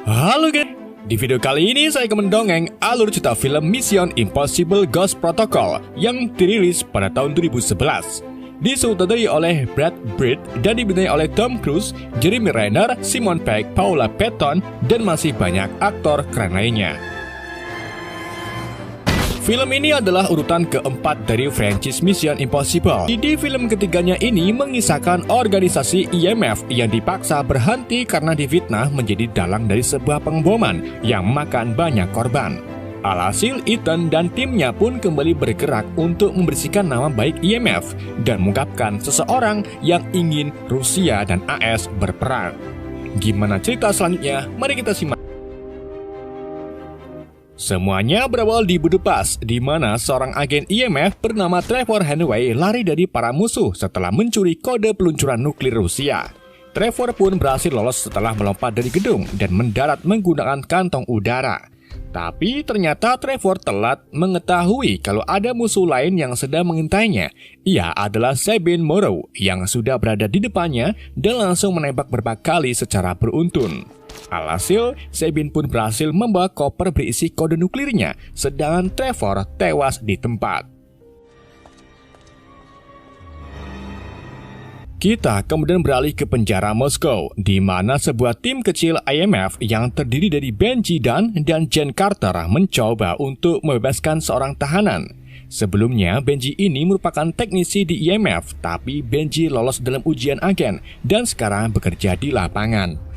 Halo guys, di video kali ini saya akan mendongeng alur cerita film Mission Impossible Ghost Protocol yang dirilis pada tahun 2011. Disutradarai oleh Brad Pitt dan dibintangi oleh Tom Cruise, Jeremy Renner, Simon Pegg, Paula Patton, dan masih banyak aktor keren lainnya. Film ini adalah urutan keempat dari franchise Mission Impossible. Di film ketiganya ini mengisahkan organisasi IMF yang dipaksa berhenti karena difitnah menjadi dalang dari sebuah pengeboman yang memakan banyak korban. Alhasil Ethan dan timnya pun kembali bergerak untuk membersihkan nama baik IMF dan mengungkapkan seseorang yang ingin Rusia dan AS berperang. Gimana cerita selanjutnya? Mari kita simak. Semuanya berawal di Budapest, di mana seorang agen IMF bernama Trevor Hanway lari dari para musuh setelah mencuri kode peluncuran nuklir Rusia. Trevor pun berhasil lolos setelah melompat dari gedung dan mendarat menggunakan kantong udara. Tapi ternyata Trevor telat mengetahui kalau ada musuh lain yang sedang mengintainya. Ia adalah Sabine Morrow yang sudah berada di depannya dan langsung menembak beberapa kali secara beruntun. Alhasil, Sabine pun berhasil membawa koper berisi kode nuklirnya, sedangkan Trevor tewas di tempat. Kita kemudian beralih ke penjara Moskow, di mana sebuah tim kecil IMF yang terdiri dari Benji Dunn dan Jen Carter mencoba untuk membebaskan seorang tahanan. Sebelumnya, Benji ini merupakan teknisi di IMF, tapi Benji lolos dalam ujian agen dan sekarang bekerja di lapangan.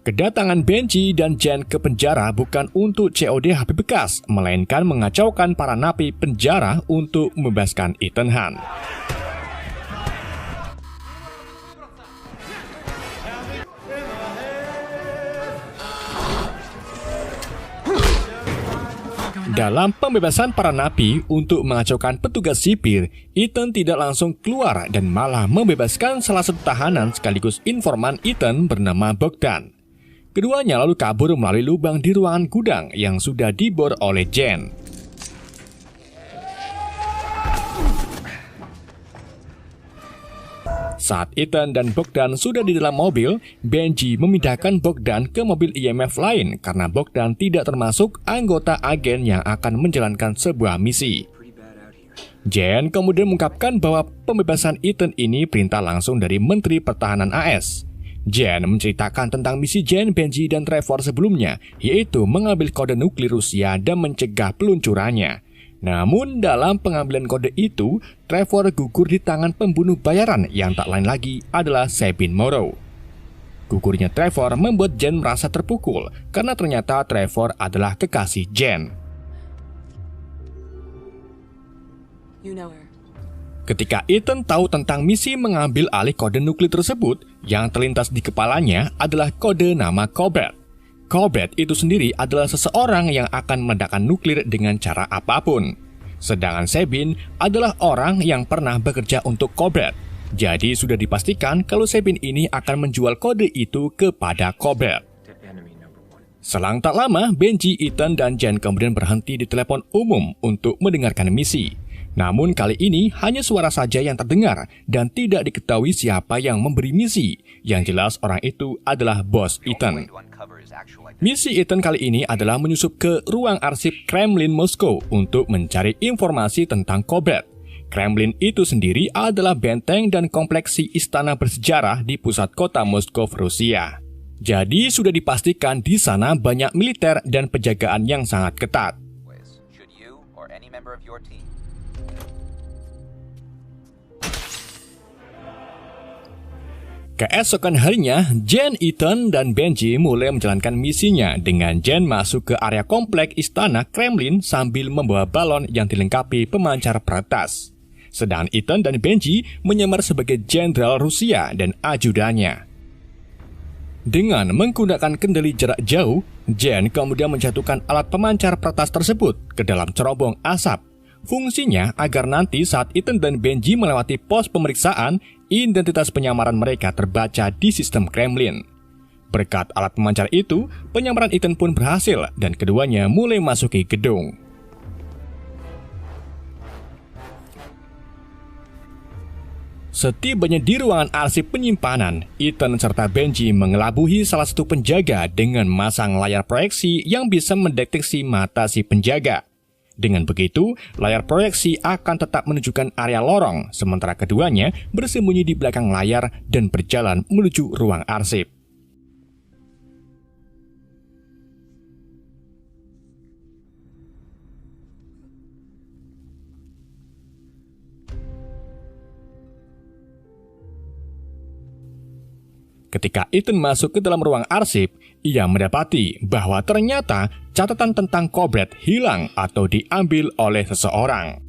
Kedatangan Benji dan Jen ke penjara bukan untuk COD HP bekas, melainkan mengacaukan para napi penjara untuk membebaskan Ethan Hunt. Dalam pembebasan para napi untuk mengacaukan petugas sipir, Ethan tidak langsung keluar dan malah membebaskan salah satu tahanan sekaligus informan Ethan bernama Bogdan. Keduanya lalu kabur melalui lubang di ruangan gudang yang sudah dibor oleh Jen. Saat Ethan dan Bogdan sudah di dalam mobil, Benji memindahkan Bogdan ke mobil IMF lain karena Bogdan tidak termasuk anggota agen yang akan menjalankan sebuah misi. Jen kemudian mengungkapkan bahwa pembebasan Ethan ini perintah langsung dari Menteri Pertahanan AS. Jen menceritakan tentang misi Jen, Benji, dan Trevor sebelumnya, yaitu mengambil kode nuklir Rusia dan mencegah peluncurannya. Namun dalam pengambilan kode itu, Trevor gugur di tangan pembunuh bayaran yang tak lain lagi adalah Sabine Morrow. Gugurnya Trevor membuat Jen merasa terpukul karena ternyata Trevor adalah kekasih Jen. Ketika Ethan tahu tentang misi mengambil alih kode nuklir tersebut, yang terlintas di kepalanya adalah kode nama Cobalt. Cobalt itu sendiri adalah seseorang yang akan meledakkan nuklir dengan cara apapun. Sedangkan Sabine adalah orang yang pernah bekerja untuk Cobalt. Jadi sudah dipastikan kalau Sabine ini akan menjual kode itu kepada Cobalt. Selang tak lama, Benji, Ethan, dan Jen kemudian berhenti di telepon umum untuk mendengarkan misi. Namun kali ini hanya suara saja yang terdengar dan tidak diketahui siapa yang memberi misi. Yang jelas orang itu adalah bos Ethan. Misi Ethan kali ini adalah menyusup ke ruang arsip Kremlin Moskow untuk mencari informasi tentang Cobalt. Kremlin itu sendiri adalah benteng dan kompleksi istana bersejarah di pusat kota Moskow, Rusia. Jadi sudah dipastikan di sana banyak militer dan penjagaan yang sangat ketat. Keesokan harinya, Jen, Ethan, dan Benji mulai menjalankan misinya dengan Jen masuk ke area komplek istana Kremlin sambil membawa balon yang dilengkapi pemancar peretas. Sedangkan Ethan dan Benji menyamar sebagai jenderal Rusia dan ajudannya. Dengan menggunakan kendali jarak jauh, Jen kemudian menjatuhkan alat pemancar peretas tersebut ke dalam cerobong asap. Fungsinya agar nanti saat Ethan dan Benji melewati pos pemeriksaan, identitas penyamaran mereka terbaca di sistem Kremlin. Berkat alat pemancar itu, penyamaran Ethan pun berhasil dan keduanya mulai masuki gedung. Setibanya di ruangan arsip penyimpanan, Ethan serta Benji mengelabuhi salah satu penjaga dengan memasang layar proyeksi yang bisa mendeteksi mata si penjaga. Dengan begitu, layar proyeksi akan tetap menunjukkan area lorong, sementara keduanya bersembunyi di belakang layar dan berjalan menuju ruang arsip. Ketika Ethan masuk ke dalam ruang arsip, ia mendapati bahwa ternyata catatan tentang Cobret hilang atau diambil oleh seseorang.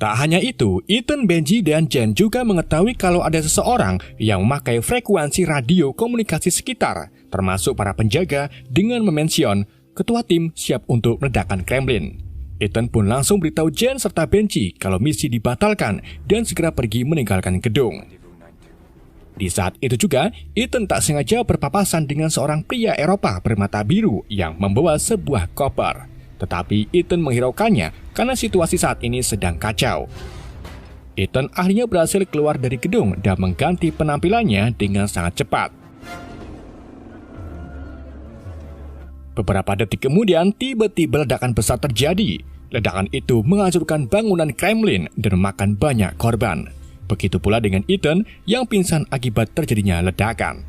Tak hanya itu, Ethan, Benji, dan Jen juga mengetahui kalau ada seseorang yang memakai frekuensi radio komunikasi sekitar, termasuk para penjaga, dengan memention ketua tim siap untuk meledakkan Kremlin. Ethan pun langsung beritahu Jen serta Benji kalau misi dibatalkan dan segera pergi meninggalkan gedung. Di saat itu juga, Ethan tak sengaja berpapasan dengan seorang pria Eropa bermata biru yang membawa sebuah koper. Tetapi Ethan menghiraukannya karena situasi saat ini sedang kacau. Ethan akhirnya berhasil keluar dari gedung dan mengganti penampilannya dengan sangat cepat. Beberapa detik kemudian, tiba-tiba ledakan besar terjadi. Ledakan itu menghancurkan bangunan Kremlin dan memakan banyak korban. Begitu pula dengan Ethan yang pingsan akibat terjadinya ledakan.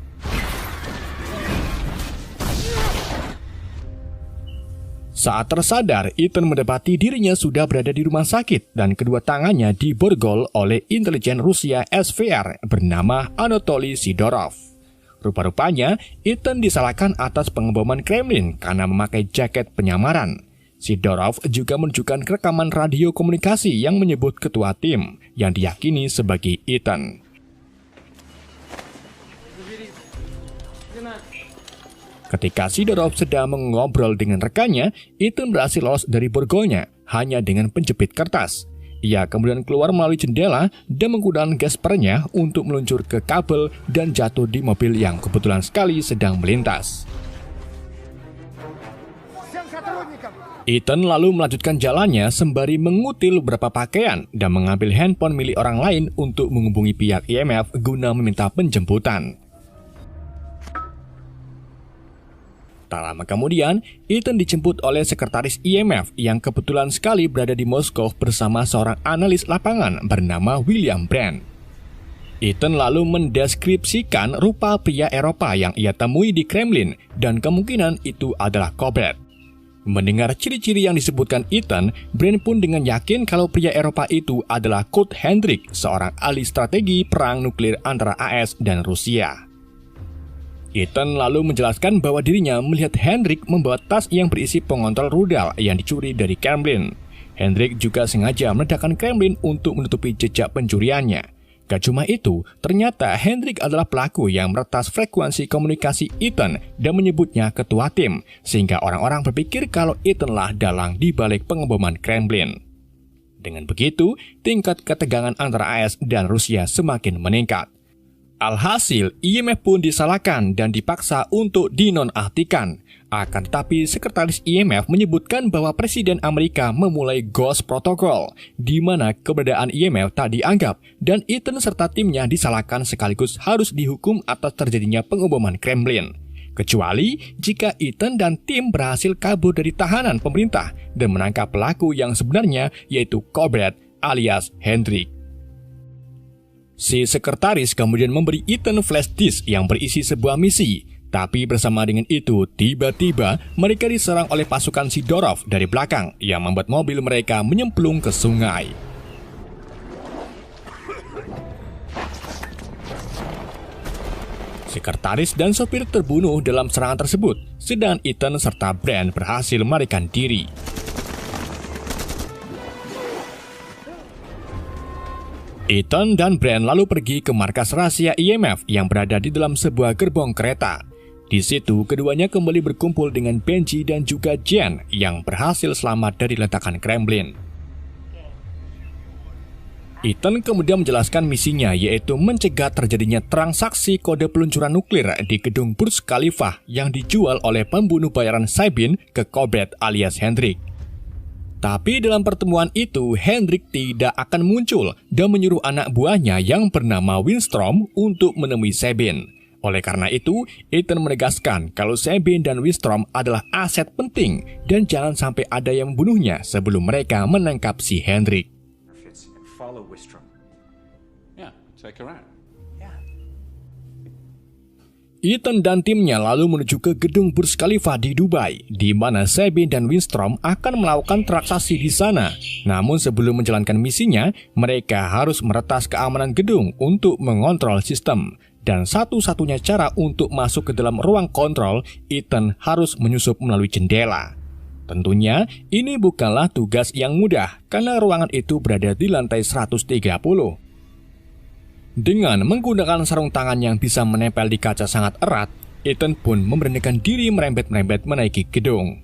Saat tersadar, Ethan mendapati dirinya sudah berada di rumah sakit dan kedua tangannya diborgol oleh intelijen Rusia SVR bernama Anatoly Sidorov. Rupa-rupanya, Ethan disalahkan atas pengeboman Kremlin karena memakai jaket penyamaran. Sidorov juga menunjukkan rekaman radio komunikasi yang menyebut ketua tim yang diyakini sebagai Ethan. Ketika Sidorov sedang mengobrol dengan rekannya, Ethan berhasil lolos dari borgolnya hanya dengan penjepit kertas. Ia kemudian keluar melalui jendela dan menggunakan gaspernya untuk meluncur ke kabel dan jatuh di mobil yang kebetulan sekali sedang melintas. Ethan lalu melanjutkan jalannya sembari mengutil beberapa pakaian dan mengambil handphone milik orang lain untuk menghubungi pihak IMF guna meminta penjemputan. Tak lama kemudian, Ethan dijemput oleh sekretaris IMF yang kebetulan sekali berada di Moskow bersama seorang analis lapangan bernama William Brand. Ethan lalu mendeskripsikan rupa pria Eropa yang ia temui di Kremlin dan kemungkinan itu adalah Cobret. Mendengar ciri-ciri yang disebutkan Ethan, Brand pun dengan yakin kalau pria Eropa itu adalah Kurt Hendrik, seorang ahli strategi perang nuklir antara AS dan Rusia. Ethan lalu menjelaskan bahwa dirinya melihat Hendrik membawa tas yang berisi pengontrol rudal yang dicuri dari Kremlin. Hendrik juga sengaja meledakkan Kremlin untuk menutupi jejak pencuriannya. Gak cuma itu, ternyata Hendrik adalah pelaku yang meretas frekuensi komunikasi Ethan dan menyebutnya ketua tim, sehingga orang-orang berpikir kalau Ethan lah dalang di balik pengeboman Kremlin. Dengan begitu, tingkat ketegangan antara AS dan Rusia semakin meningkat. Alhasil, IMF pun disalahkan dan dipaksa untuk dinonaktifkan. Akan tetapi, sekretaris IMF menyebutkan bahwa Presiden Amerika memulai Ghost Protocol, di mana keberadaan IMF tak dianggap dan Ethan serta timnya disalahkan sekaligus harus dihukum atas terjadinya pengeboman Kremlin. Kecuali jika Ethan dan tim berhasil kabur dari tahanan pemerintah dan menangkap pelaku yang sebenarnya yaitu Cobret alias Hendrik. Si sekretaris kemudian memberi Ethan flash disk yang berisi sebuah misi. Tapi bersama dengan itu, tiba-tiba mereka diserang oleh pasukan Sidorov dari belakang yang membuat mobil mereka menyemplung ke sungai. Sekretaris dan sopir terbunuh dalam serangan tersebut, sedangkan Ethan serta Brand berhasil melarikan diri. Ethan dan Brand lalu pergi ke markas rahasia IMF yang berada di dalam sebuah gerbong kereta. Di situ, keduanya kembali berkumpul dengan Benji dan juga Jen yang berhasil selamat dari ledakan Kremlin. Ethan kemudian menjelaskan misinya, yaitu mencegah terjadinya transaksi kode peluncuran nuklir di gedung Burj Khalifa yang dijual oleh pembunuh bayaran Sabin ke Cobret alias Hendrik. Tapi dalam pertemuan itu, Hendrik tidak akan muncul dan menyuruh anak buahnya yang bernama Winstrom untuk menemui Sabine. Oleh karena itu, Ethan menegaskan kalau Sabine dan Winstrom adalah aset penting dan jangan sampai ada yang membunuhnya sebelum mereka menangkap si Hendrik. Ethan dan timnya lalu menuju ke gedung Burj Khalifa di Dubai, di mana Sabine dan Winstrom akan melakukan transaksi di sana. Namun sebelum menjalankan misinya, mereka harus meretas keamanan gedung untuk mengontrol sistem. Dan satu-satunya cara untuk masuk ke dalam ruang kontrol, Ethan harus menyusup melalui jendela. Tentunya, ini bukanlah tugas yang mudah, karena ruangan itu berada di lantai 130. Dengan menggunakan sarung tangan yang bisa menempel di kaca sangat erat, Ethan pun memberanikan diri merembet-merembet menaiki gedung.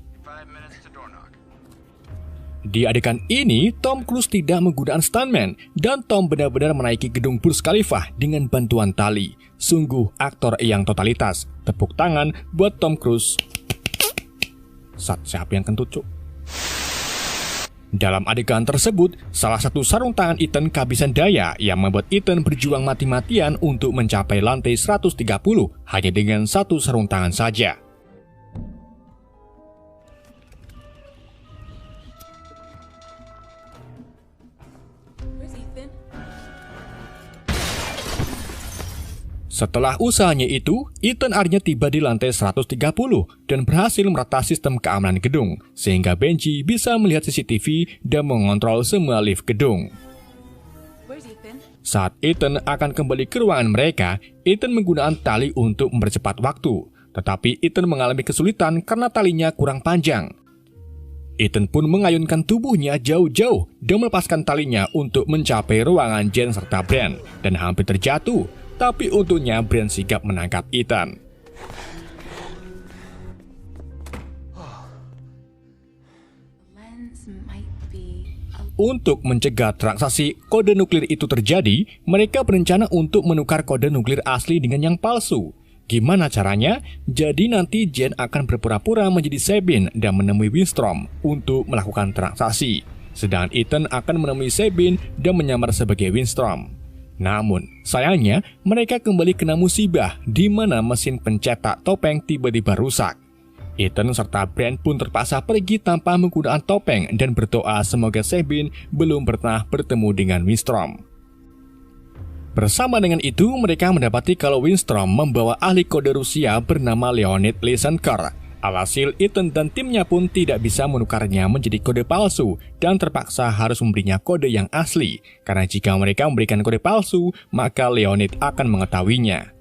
Di adegan ini, Tom Cruise tidak menggunakan stuntman, dan Tom benar-benar menaiki gedung Burj Khalifa dengan bantuan tali. Sungguh aktor yang totalitas. Tepuk tangan buat Tom Cruise. Siapa yang kentut, cuk? Dalam adegan tersebut, salah satu sarung tangan Ethan kehabisan daya yang membuat Ethan berjuang mati-matian untuk mencapai lantai 130 hanya dengan satu sarung tangan saja. Setelah usahanya itu, Ethan akhirnya tiba di lantai 130 dan berhasil meretas sistem keamanan gedung, sehingga Benji bisa melihat CCTV dan mengontrol semua lift gedung. Saat Ethan akan kembali ke ruangan mereka, Ethan menggunakan tali untuk mempercepat waktu, tetapi Ethan mengalami kesulitan karena talinya kurang panjang. Ethan pun mengayunkan tubuhnya jauh-jauh dan melepaskan talinya untuk mencapai ruangan Jen serta Bran dan hampir terjatuh. Tapi untungnya Bran sigap menangkap Ethan. Untuk mencegah transaksi kode nuklir itu terjadi, mereka berencana untuk menukar kode nuklir asli dengan yang palsu. Gimana caranya? Jadi nanti Jen akan berpura-pura menjadi Sabine dan menemui Winstrom untuk melakukan transaksi. Sedangkan Ethan akan menemui Sabine dan menyamar sebagai Winstrom. Namun, sayangnya mereka kembali kena musibah di mana mesin pencetak topeng tiba-tiba rusak. Ethan serta Bran pun terpaksa pergi tanpa menggunakan topeng dan berdoa semoga Sabine belum pernah bertemu dengan Winstrom. Bersama dengan itu, mereka mendapati kalau Winstrom membawa ahli kode Rusia bernama Leonid Lysenko. Alhasil, Ethan dan timnya pun tidak bisa menukarnya menjadi kode palsu dan terpaksa harus memberinya kode yang asli, karena jika mereka memberikan kode palsu, maka Leonid akan mengetahuinya.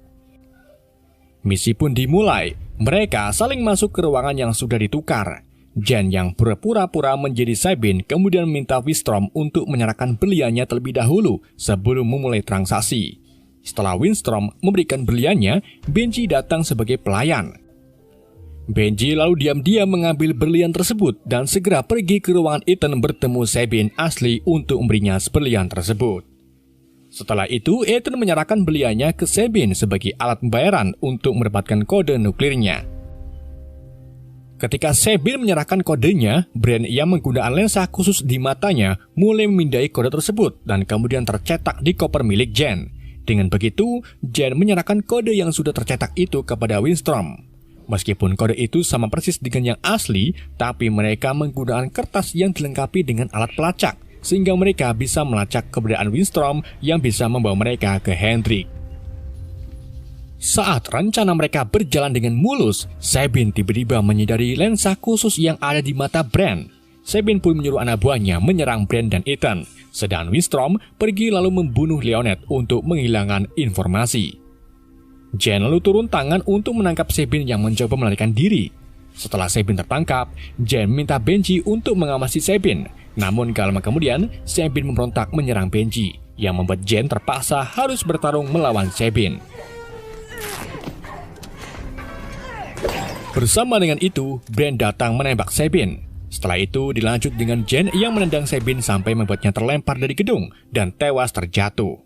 Misi pun dimulai. Mereka saling masuk ke ruangan yang sudah ditukar. Jen yang berpura-pura menjadi Sabine kemudian meminta Winstrom untuk menyerahkan berliannya terlebih dahulu sebelum memulai transaksi. Setelah Winstrom memberikan berliannya, Benji datang sebagai pelayan. Benji lalu diam-diam mengambil berlian tersebut dan segera pergi ke ruangan Ethan bertemu Sabine asli untuk memberinya berlian tersebut. Setelah itu, Ethan menyerahkan berliannya ke Sabine sebagai alat pembayaran untuk mendapatkan kode nuklirnya. Ketika Sabine menyerahkan kodenya, Bran yang menggunakan lensa khusus di matanya mulai memindai kode tersebut dan kemudian tercetak di koper milik Jen. Dengan begitu, Jen menyerahkan kode yang sudah tercetak itu kepada Winstrom. Meskipun kode itu sama persis dengan yang asli, tapi mereka menggunakan kertas yang dilengkapi dengan alat pelacak, sehingga mereka bisa melacak keberadaan Winstrom yang bisa membawa mereka ke Hendrik. Saat rencana mereka berjalan dengan mulus, Sabine tiba-tiba menyadari lensa khusus yang ada di mata Bran. Sabine pun menyuruh anak buahnya menyerang Bran dan Ethan, sedangkan Winstrom pergi lalu membunuh Leonid untuk menghilangkan informasi. Jen lalu turun tangan untuk menangkap Sabine yang mencoba melarikan diri. Setelah Sabine tertangkap, Jen minta Benji untuk mengawasi Sabine. Namun gak lama kemudian, Sabine memberontak menyerang Benji, yang membuat Jen terpaksa harus bertarung melawan Sabine. Bersama dengan itu, Bran datang menembak Sabine. Setelah itu dilanjut dengan Jen yang menendang Sabine sampai membuatnya terlempar dari gedung dan tewas terjatuh.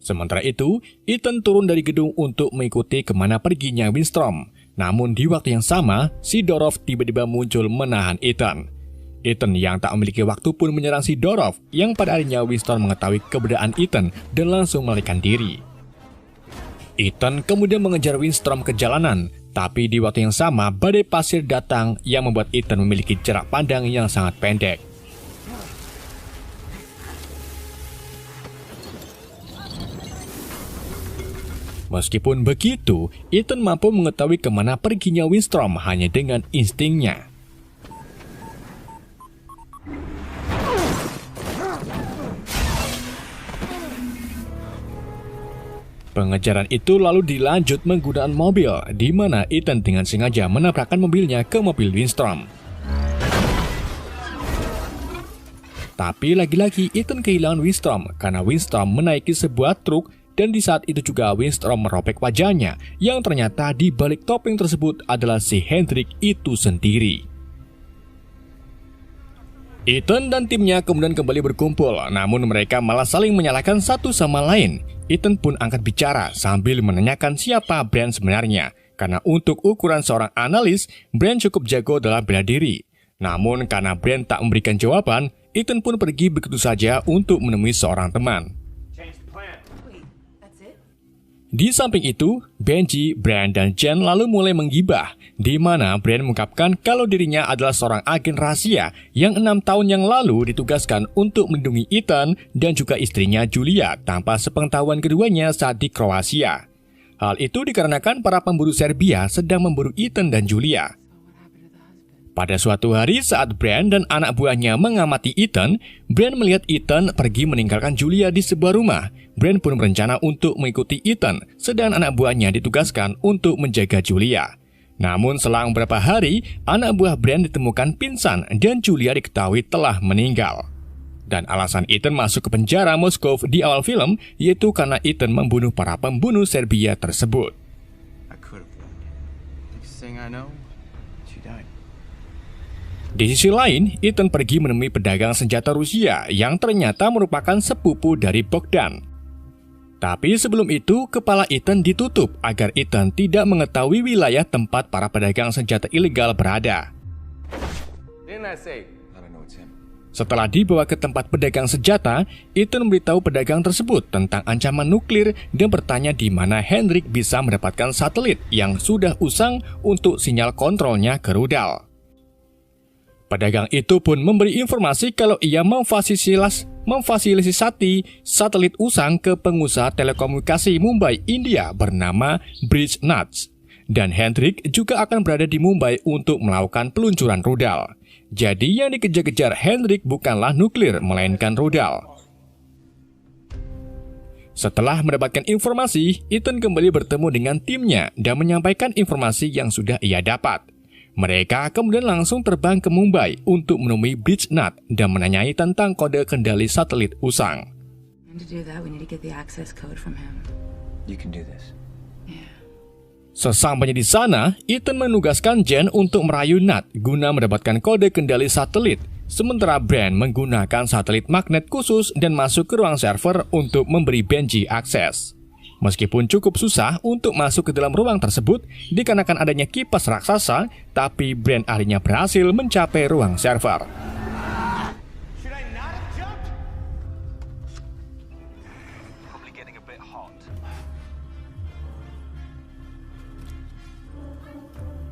Sementara itu, Ethan turun dari gedung untuk mengikuti kemana perginya Winstrom. Namun di waktu yang sama, si Dorov tiba-tiba muncul menahan Ethan. Ethan yang tak memiliki waktu pun menyerang si Dorov, yang pada akhirnya Winston mengetahui keberadaan Ethan dan langsung melarikan diri. Ethan kemudian mengejar Winston ke jalanan, tapi di waktu yang sama badai pasir datang yang membuat Ethan memiliki jarak pandang yang sangat pendek. Meskipun begitu, Ethan mampu mengetahui kemana perginya Winston hanya dengan instingnya. Pengejaran itu lalu dilanjut menggunakan mobil, di mana Ethan dengan sengaja menabrakkan mobilnya ke mobil Winston. Tapi lagi-lagi Ethan kehilangan Winston karena Winston menaiki sebuah truk, dan di saat itu juga Winston merobek wajahnya, yang ternyata di balik topeng tersebut adalah si Hendrik itu sendiri. Ethan dan timnya kemudian kembali berkumpul, namun mereka malah saling menyalahkan satu sama lain. Ethan pun angkat bicara sambil menanyakan siapa Brand sebenarnya, karena untuk ukuran seorang analis, Brand cukup jago dalam bela diri. Namun karena Brand tak memberikan jawaban, Ethan pun pergi begitu saja untuk menemui seorang teman. Di samping itu, Benji, Brand, dan Jen lalu mulai menggibah, di mana Brand mengungkapkan kalau dirinya adalah seorang agen rahasia yang 6 tahun yang lalu ditugaskan untuk melindungi Ethan dan juga istrinya Julia tanpa sepengetahuan keduanya saat di Kroasia. Hal itu dikarenakan para pemburu Serbia sedang memburu Ethan dan Julia. Pada suatu hari saat Brand dan anak buahnya mengamati Ethan, Brand melihat Ethan pergi meninggalkan Julia di sebuah rumah. Brand pun berencana untuk mengikuti Ethan, sedang anak buahnya ditugaskan untuk menjaga Julia. Namun selang beberapa hari, anak buah Brand ditemukan pingsan dan Julia diketahui telah meninggal. Dan alasan Ethan masuk ke penjara Moskow di awal film, yaitu karena Ethan membunuh para pembunuh Serbia tersebut. Di sisi lain, Ethan pergi menemui pedagang senjata Rusia yang ternyata merupakan sepupu dari Bogdan. Tapi sebelum itu, kepala Ethan ditutup agar Ethan tidak mengetahui wilayah tempat para pedagang senjata ilegal berada. Setelah dibawa ke tempat pedagang senjata, Ethan memberitahu pedagang tersebut tentang ancaman nuklir dan bertanya di mana Hendrik bisa mendapatkan satelit yang sudah usang untuk sinyal kontrolnya ke rudal. Pedagang itu pun memberi informasi kalau ia memfasilitasi satelit usang ke pengusaha telekomunikasi Mumbai, India bernama Bridge Nuts. Dan Hendrik juga akan berada di Mumbai untuk melakukan peluncuran rudal. Jadi yang dikejar-kejar Hendrik bukanlah nuklir, melainkan rudal. Setelah mendapatkan informasi, Ethan kembali bertemu dengan timnya dan menyampaikan informasi yang sudah ia dapat. Mereka kemudian langsung terbang ke Mumbai untuk menemui Bridge Nut dan menanyai tentang kode kendali satelit usang. Sesampainya di sana, Ethan menugaskan Jen untuk merayu Nut guna mendapatkan kode kendali satelit, sementara Brand menggunakan satelit magnet khusus dan masuk ke ruang server untuk memberi Benji akses. Meskipun cukup susah untuk masuk ke dalam ruang tersebut dikarenakan adanya kipas raksasa, tapi Brand akhirnya berhasil mencapai ruang server.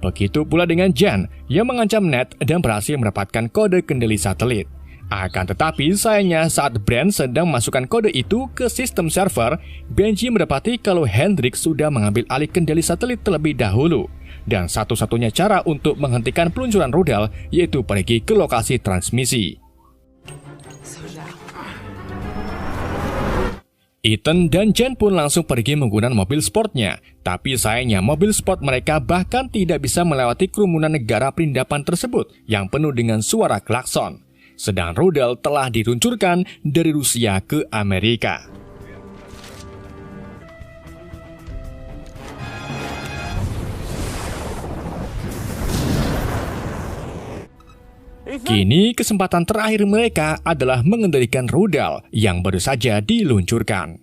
Begitu pula dengan Jen yang mengancam Ned dan berhasil mendapatkan kode kendali satelit. Akan tetapi sayangnya saat Brand sedang memasukkan kode itu ke sistem server, Benji mendapati kalau Hendrik sudah mengambil alih kendali satelit terlebih dahulu. Dan satu-satunya cara untuk menghentikan peluncuran rudal yaitu pergi ke lokasi transmisi. Ethan dan Jen pun langsung pergi menggunakan mobil sportnya. Tapi sayangnya mobil sport mereka bahkan tidak bisa melewati kerumunan negara perindapan tersebut yang penuh dengan suara klakson. Sedang rudal telah diluncurkan dari Rusia ke Amerika. Kini kesempatan terakhir mereka adalah mengendalikan rudal yang baru saja diluncurkan.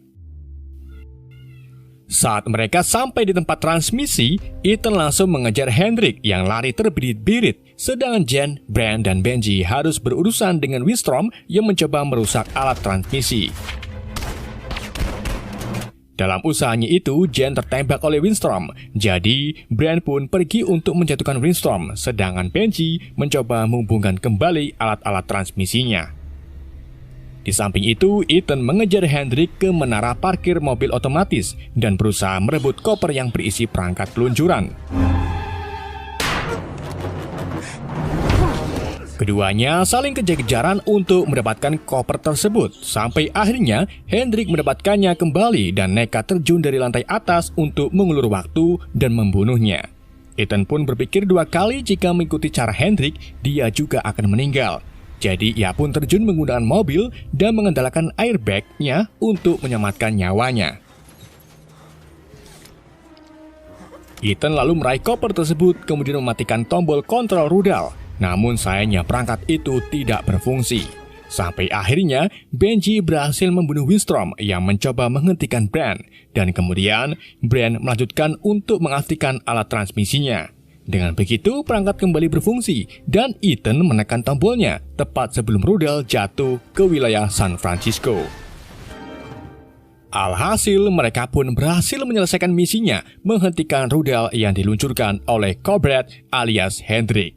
Saat mereka sampai di tempat transmisi, Ethan langsung mengejar Hendrik yang lari terbirit-birit, sedangkan Jen, Bran, dan Benji harus berurusan dengan Wistrom yang mencoba merusak alat transmisi. Dalam usahanya itu, Jen tertembak oleh Wistrom, jadi Bran pun pergi untuk menjatuhkan Wistrom, sedangkan Benji mencoba menghubungkan kembali alat-alat transmisinya. Di samping itu, Ethan mengejar Hendrik ke menara parkir mobil otomatis dan berusaha merebut koper yang berisi perangkat peluncuran. Keduanya saling kejar-kejaran untuk mendapatkan koper tersebut, sampai akhirnya Hendrik mendapatkannya kembali dan nekat terjun dari lantai atas untuk mengulur waktu dan membunuhnya. Ethan pun berpikir 2 kali jika mengikuti cara Hendrik, dia juga akan meninggal. Jadi ia pun terjun menggunakan mobil dan mengandalkan airbag-nya untuk menyelamatkan nyawanya. Ethan lalu meraih koper tersebut kemudian mematikan tombol kontrol rudal. Namun sayangnya perangkat itu tidak berfungsi. Sampai akhirnya Benji berhasil membunuh Wistrom yang mencoba menghentikan Bran. Dan kemudian Bran melanjutkan untuk mengaktifkan alat transmisinya. Dengan begitu, perangkat kembali berfungsi dan Ethan menekan tombolnya tepat sebelum rudal jatuh ke wilayah San Francisco. Alhasil, mereka pun berhasil menyelesaikan misinya menghentikan rudal yang diluncurkan oleh Corbett alias Hendrik.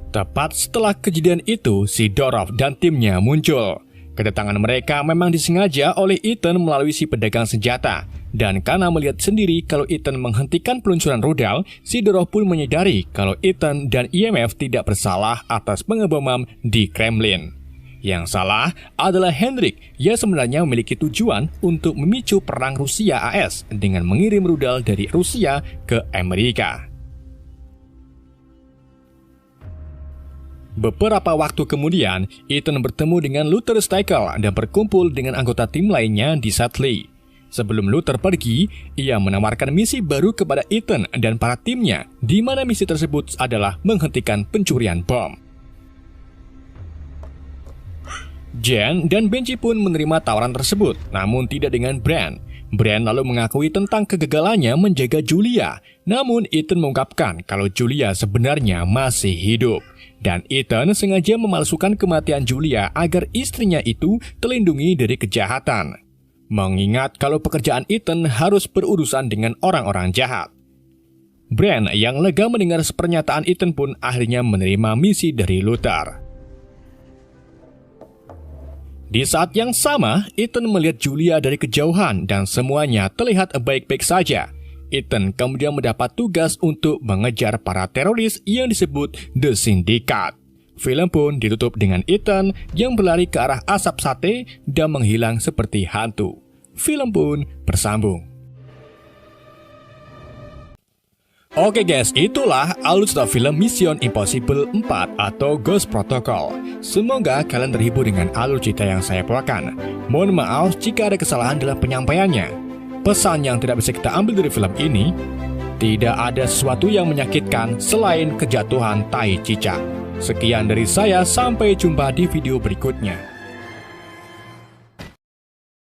Tepat setelah kejadian itu, si Dorov dan timnya muncul. Kedatangan mereka memang disengaja oleh Ethan melalui si pedagang senjata. Dan karena melihat sendiri kalau Ethan menghentikan peluncuran rudal, si Dorov pun menyadari kalau Ethan dan IMF tidak bersalah atas pengeboman di Kremlin. Yang salah adalah Hendrik yang sebenarnya memiliki tujuan untuk memicu perang Rusia-AS dengan mengirim rudal dari Rusia ke Amerika. Beberapa waktu kemudian, Ethan bertemu dengan Luther Stickle dan berkumpul dengan anggota tim lainnya di Sudley. Sebelum Luther pergi, ia menawarkan misi baru kepada Ethan dan para timnya, di mana misi tersebut adalah menghentikan pencurian bom. Jen dan Benji pun menerima tawaran tersebut, namun tidak dengan Bran. Bran lalu mengakui tentang kegagalannya menjaga Julia, namun Ethan mengungkapkan kalau Julia sebenarnya masih hidup. Dan Ethan sengaja memalsukan kematian Julia agar istrinya itu terlindungi dari kejahatan. Mengingat kalau pekerjaan Ethan harus berurusan dengan orang-orang jahat. Bran yang lega mendengar pernyataan Ethan pun akhirnya menerima misi dari Luther. Di saat yang sama, Ethan melihat Julia dari kejauhan dan semuanya terlihat baik-baik saja. Ethan kemudian mendapat tugas untuk mengejar para teroris yang disebut The Syndicate. Film pun ditutup dengan Ethan yang berlari ke arah asap sate dan menghilang seperti hantu. Film pun bersambung. Oke guys, itulah alur cerita film Mission Impossible 4 atau Ghost Protocol. Semoga kalian terhibur dengan alur cerita yang saya bawakan. Mohon maaf jika ada kesalahan dalam penyampaiannya. Pesan yang tidak bisa kita ambil dari film ini, tidak ada sesuatu yang menyakitkan selain kejatuhan tai cicak. Sekian dari saya, sampai jumpa di video berikutnya.